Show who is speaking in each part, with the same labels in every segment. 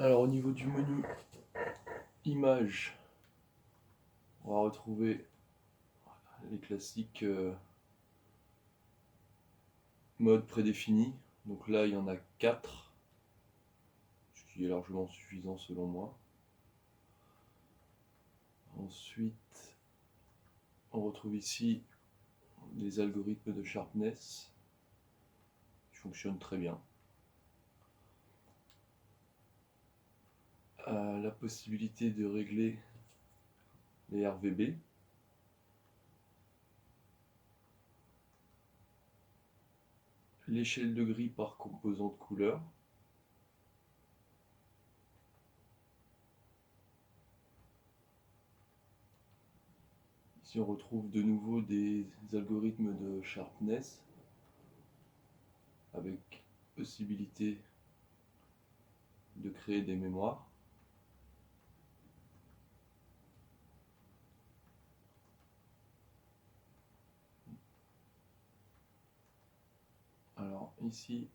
Speaker 1: Alors au niveau du menu images, on va retrouver les classiques modes prédéfinis. Donc là il y en a 4, ce qui est largement suffisant selon moi. Ensuite, on retrouve ici des algorithmes de sharpness qui fonctionnent très bien. La possibilité de régler les RVB. L'échelle de gris par composant de couleur. Ici on retrouve de nouveau des algorithmes de sharpness avec possibilité de créer des mémoires. Alors ici,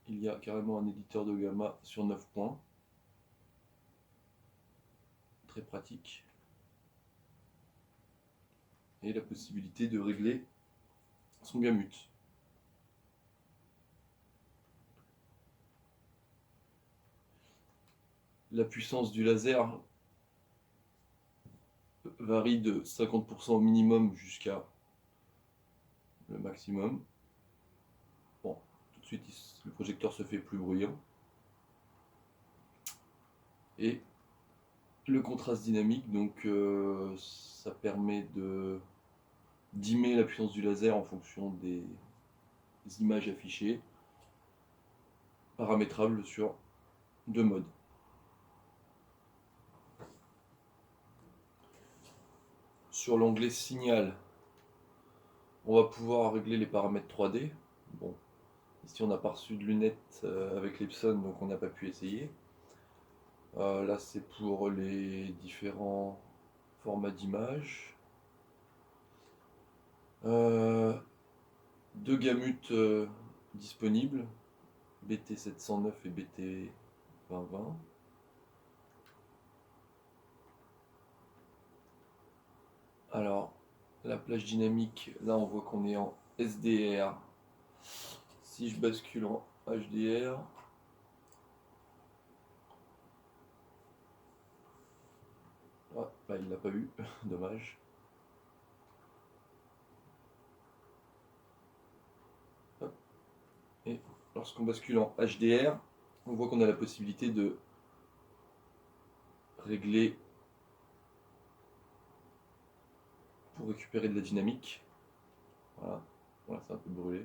Speaker 1: il y a carrément un éditeur de gamma sur 9 points. Très pratique. Et la possibilité de régler son gamut. La puissance du laser varie de 50% au minimum jusqu'à le maximum. Bon, tout de suite, le projecteur se fait plus bruyant. Et le contraste dynamique, donc ça permet de dimmer la puissance du laser en fonction des images affichées, paramétrable sur 2 modes. Sur l'onglet signal, on va pouvoir régler les paramètres 3D. Bon, ici on n'a pas reçu de lunettes avec l'Epson, donc on n'a pas pu essayer. Là c'est pour les différents formats d'images. 2 gamutes disponibles, BT709 et BT2020. Alors, la plage dynamique, là on voit qu'on est en SDR. Si je bascule en HDR, ah, là il l'a pas eu, dommage. Hop. Et lorsqu'on bascule en HDR, on voit qu'on a la possibilité de régler pour récupérer de la dynamique. Voilà, voilà, c'est un peu brûlé.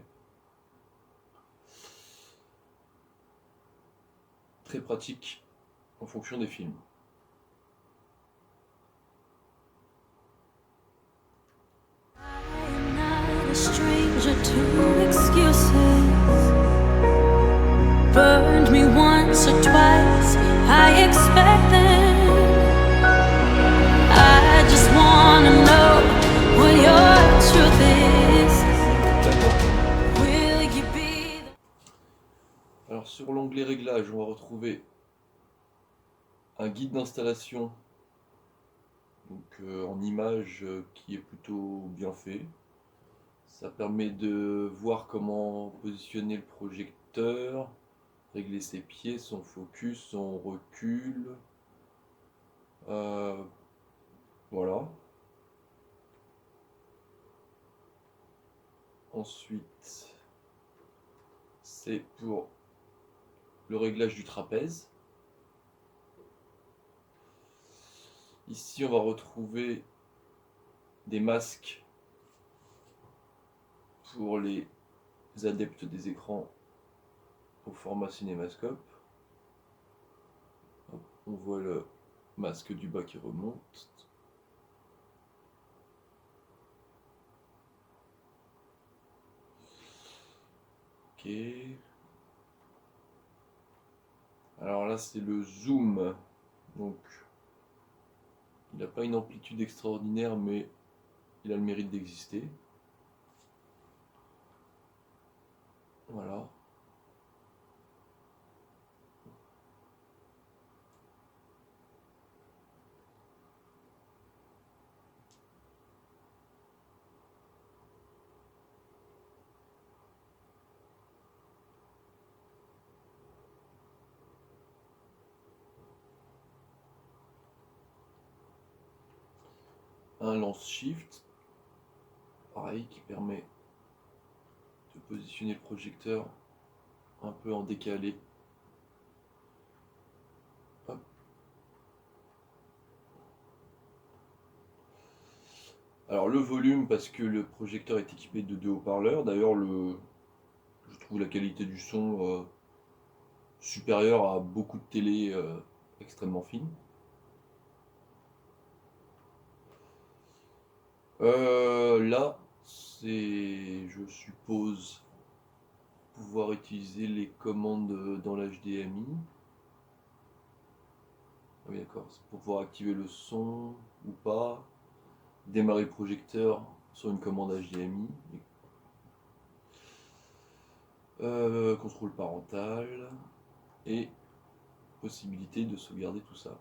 Speaker 1: Très pratique en fonction des films.
Speaker 2: A stranger to excuses. Burned me once or twice. I expect them. I just wanna know what your truth is. Will you be the...
Speaker 1: Alors sur l'onglet réglage, on va retrouver un guide d'installation, donc en image, qui est plutôt bien fait. Ça permet de voir comment positionner le projecteur, régler ses pieds, son focus, son recul. Voilà. Ensuite, c'est pour le réglage du trapèze. Ici, on va retrouver des masques pour les adeptes des écrans au format cinémascope. On voit le masque du bas qui remonte. Ok. Alors là, c'est le zoom. Donc, il n'a pas une amplitude extraordinaire, mais il a le mérite d'exister. Voilà. un lance-shift, pareil, qui permet de positionner le projecteur un peu en décalé. Hop. Alors le volume, parce que le projecteur est équipé de 2 haut-parleurs. D'ailleurs, je trouve la qualité du son supérieure à beaucoup de télé extrêmement fines. Là, c'est, je suppose, pouvoir utiliser les commandes dans l'HDMI. Ah oui, d'accord, c'est pour pouvoir activer le son ou pas, démarrer le projecteur sur une commande HDMI, contrôle parental et possibilité de sauvegarder tout ça.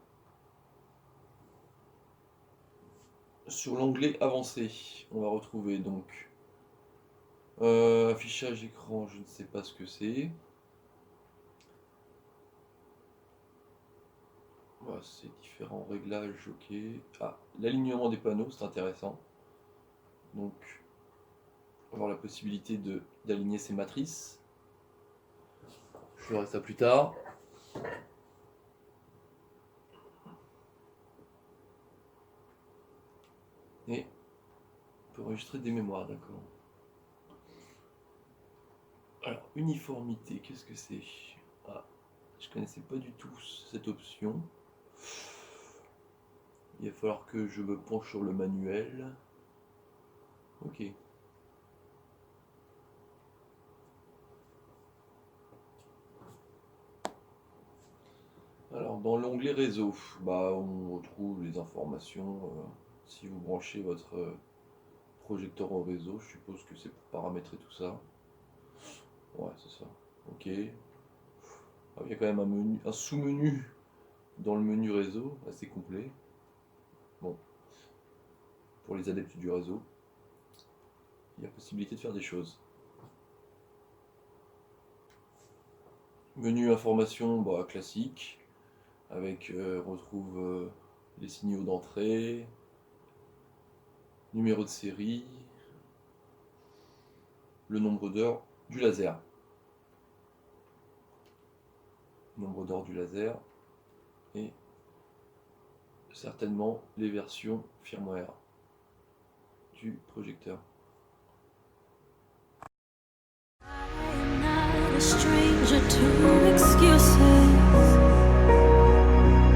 Speaker 1: Sur l'onglet avancé, on va retrouver donc affichage écran, je ne sais pas ce que c'est. Voilà, c'est différents réglages, ok. Ah, l'alignement des panneaux, c'est intéressant. Donc, on va avoir la possibilité d'aligner ces matrices. Je ferai ça plus tard. Et on peut enregistrer des mémoires, d'accord. Alors, uniformité, qu'est-ce que c'est? Ah, je connaissais pas du tout cette option. Il va falloir que je me penche sur le manuel. Ok. Alors, dans l'onglet réseau, on retrouve les informations. Si vous branchez votre projecteur au réseau, je suppose que c'est pour paramétrer tout ça. Ouais, c'est ça. Ok. Ah, il y a quand même un sous-menu dans le menu réseau, assez complet. Bon, pour les adeptes du réseau, il y a possibilité de faire des choses. Menu information classique, avec on retrouve les signaux d'entrée, numéro de série, le nombre d'heures du laser. Nombre d'heures du laser et certainement les versions firmware du projecteur.
Speaker 2: I'm not a stranger to excuses.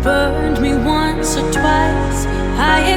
Speaker 2: Burned me once or twice. I